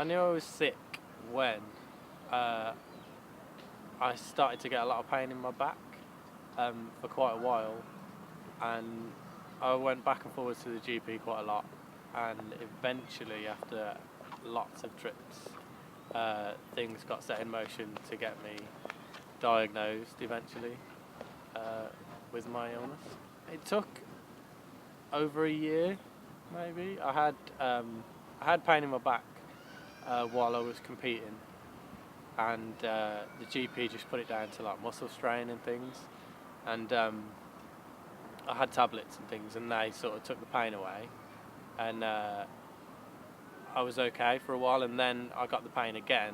I knew I was sick when uh, I started to get a lot of pain in my back for quite a while, and I went back and forwards to the GP quite a lot, and eventually, after lots of trips, things got set in motion to get me diagnosed eventually with my illness. It took over a year, maybe. I had pain in my back while I was competing, and the GP just put it down to like muscle strain and things, and I had tablets and things, and they sort of took the pain away, and I was okay for a while, and then I got the pain again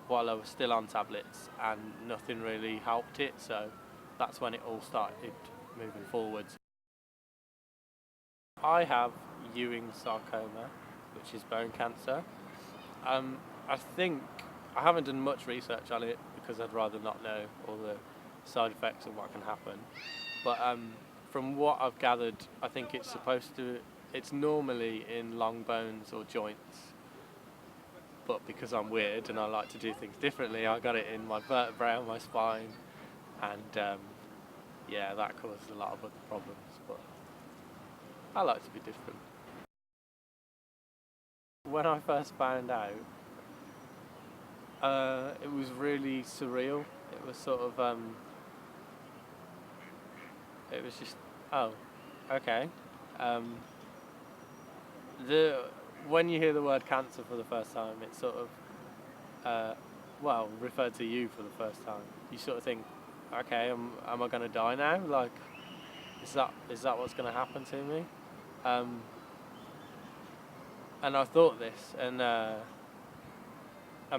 while I was still on tablets, and nothing really helped it, so that's when it all started moving forwards. I have Ewing sarcoma, which is bone cancer. I think I haven't done much research on it because I'd rather not know all the side effects and what can happen. But from what I've gathered, I think it's normally in long bones or joints. But because I'm weird and I like to do things differently, I got it in my vertebrae on my spine, and yeah, that causes a lot of other problems. But I like to be different. When I first found out, it was really surreal. It was sort of, it was just, oh, okay. Um, when you hear the word cancer for the first time, it's sort of, referred to you for the first time. You sort of think, okay, am I going to die now? Like, is that what's going to happen to me? And I thought this, and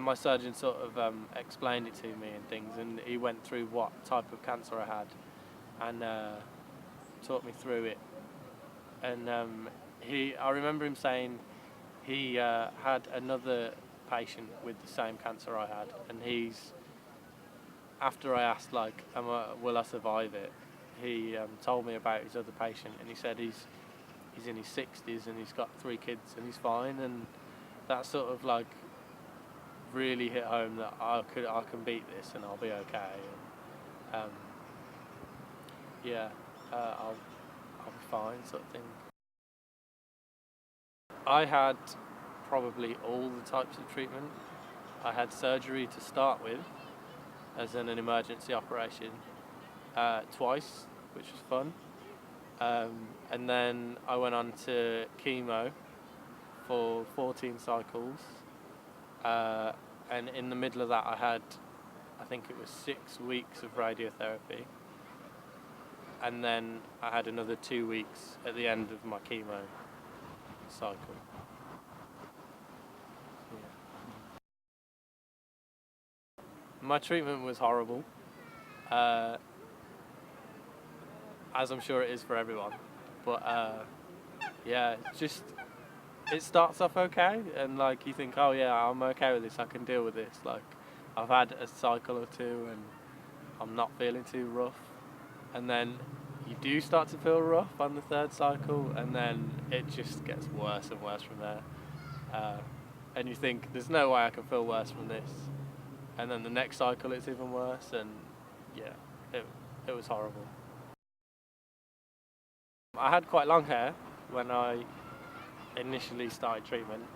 my surgeon sort of explained it to me and things, and he went through what type of cancer I had, and taught me through it. And I remember him saying he had another patient with the same cancer I had, and after I asked like, will I survive it? He told me about his other patient, and he said he's in his 60s and he's got 3 kids and he's fine, and that sort of like really hit home that I can beat this and I'll be okay. And I'll be fine, sort of thing. I had probably all the types of treatment. I had surgery to start with, as in an emergency operation, twice, which was fun. And then I went on to chemo for 14 cycles. And in the middle of that, I think it was 6 weeks of radiotherapy. And then I had another 2 weeks at the end of my chemo cycle. Yeah. My treatment was horrible, as I'm sure it is for everyone. But it starts off okay, and like you think, oh yeah, I'm okay with this, I can deal with this. Like, I've had a cycle or two and I'm not feeling too rough, and then you do start to feel rough on the 3rd cycle, and then it just gets worse and worse from there. And you think, there's no way I can feel worse from this. And then the next cycle it's even worse, and yeah, it was horrible. I had quite long hair when I initially started treatment,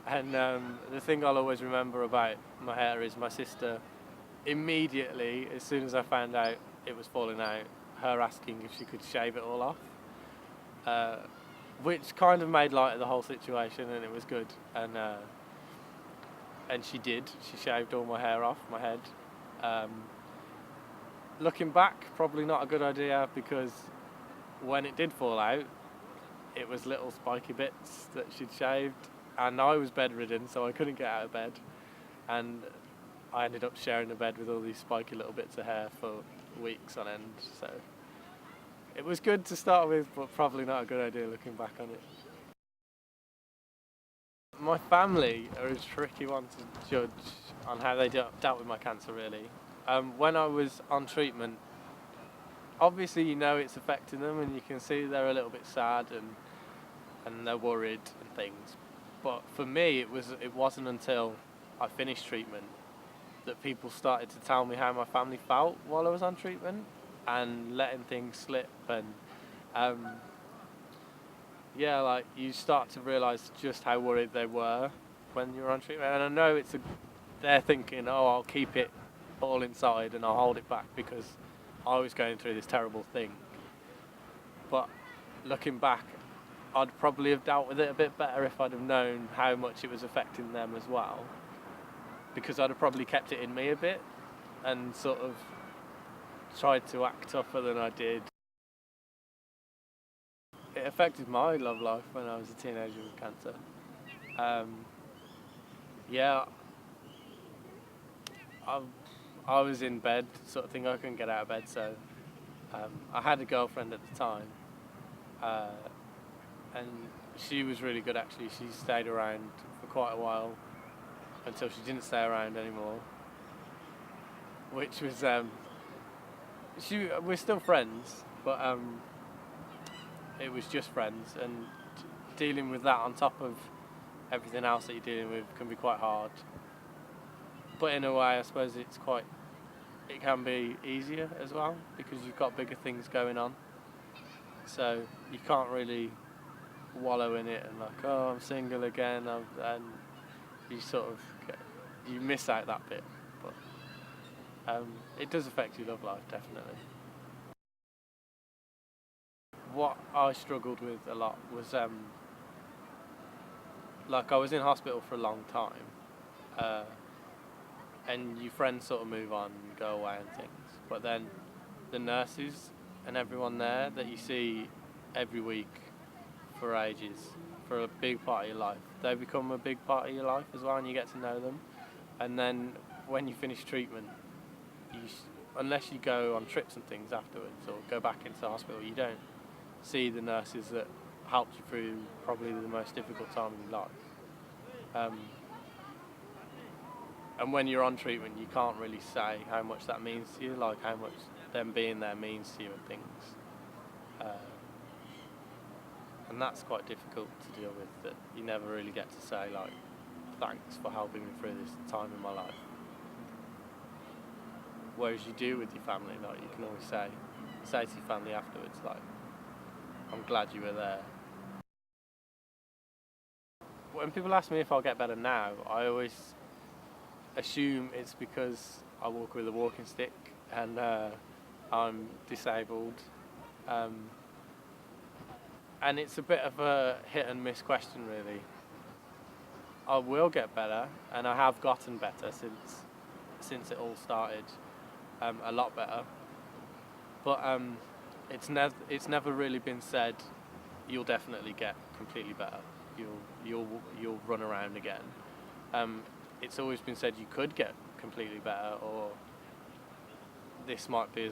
and the thing I'll always remember about my hair is my sister, immediately, as soon as I found out it was falling out, her asking if she could shave it all off, which kind of made light of the whole situation, and it was good. And she did. She shaved all my hair off my head. Looking back, probably not a good idea, because when it did fall out, it was little spiky bits that she'd shaved, and I was bedridden, so I couldn't get out of bed, and I ended up sharing a bed with all these spiky little bits of hair for weeks on end. So it was good to start with, but probably not a good idea looking back on it. My family are a tricky one to judge on how they dealt with my cancer, really. When I was on treatment, obviously you know it's affecting them, and you can see they're a little bit sad and they're worried and things. But for me, it wasn't until I finished treatment that people started to tell me how my family felt while I was on treatment, and letting things slip, and um, yeah, like you start to realise just how worried they were when you're on treatment. And I know they're thinking, oh, I'll keep it all inside and I'll hold it back because I was going through this terrible thing. But looking back, I'd probably have dealt with it a bit better if I'd have known how much it was affecting them as well, because I'd have probably kept it in me a bit and sort of tried to act tougher than I did. It affected my love life when I was a teenager with cancer. Yeah, I was in bed, sort of thing. I couldn't get out of bed, so I had a girlfriend at the time, and she was really good actually. She stayed around for quite a while until she didn't stay around anymore, which was we're still friends, but it was just friends, and dealing with that on top of everything else that you're dealing with can be quite hard. But in a way, I suppose it can be easier as well, because you've got bigger things going on. So you can't really wallow in it and like, oh, I'm single again, and you sort of you miss out that bit. But it does affect your love life, definitely. What I struggled with a lot was like I was in hospital for a long time, and your friends sort of move on and go away and things, but then the nurses and everyone there that you see every week for ages, for a big part of your life, they become a big part of your life as well, and you get to know them. And then when you finish treatment, unless you go on trips and things afterwards or go back into the hospital, you don't see the nurses that helped you through probably the most difficult time in your life. And when you're on treatment, you can't really say how much that means to you, like how much them being there means to you and things. And that's quite difficult to deal with, that you never really get to say, like, thanks for helping me through this time in my life. Whereas you do with your family, like, you can always say to your family afterwards, like, I'm glad you were there. When people ask me if I'll get better now, I always assume it's because I walk with a walking stick and I'm disabled. And it's a bit of a hit and miss question, really. I will get better, and I have gotten better since it all started, a lot better. But it's never really been said you'll definitely get completely better. You'll run around again. It's always been said you could get completely better, or this might be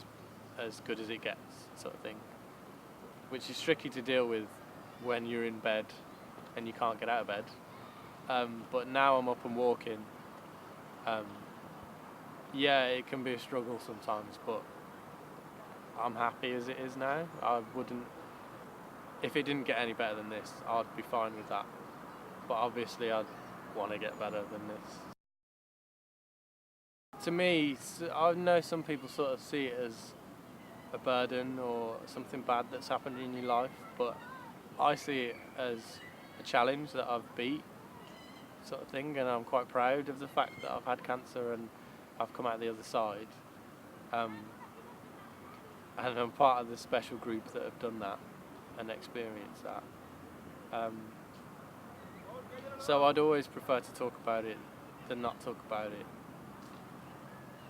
as good as it gets, sort of thing. Which is tricky to deal with when you're in bed and you can't get out of bed. But now I'm up and walking. Yeah, it can be a struggle sometimes, but I'm happy as it is now. I wouldn't, if it didn't get any better than this, I'd be fine with that. But obviously I'd want to get better than this. To me, I know some people sort of see it as a burden or something bad that's happened in your life, but I see it as a challenge that I've beat, sort of thing, and I'm quite proud of the fact that I've had cancer and I've come out the other side. And I'm part of the special group that have done that and experienced that. So I'd always prefer to talk about it than not talk about it.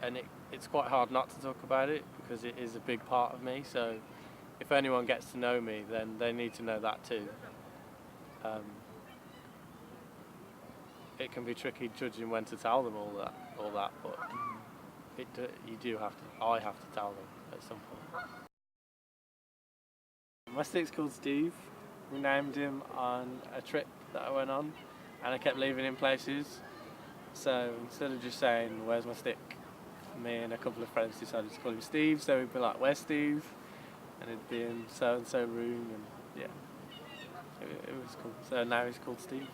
And it's quite hard not to talk about it because it is a big part of me. So if anyone gets to know me, then they need to know that too. It can be tricky judging when to tell them all that, but I have to tell them at some point. My stick's called Steve. We named him on a trip that I went on, and I kept leaving him places. So instead of just saying, "Where's my stick?" me and a couple of friends decided to call him Steve. So we'd be like, "Where's Steve?" And it'd be in so and so room, and yeah, it was cool. So now he's called Steve.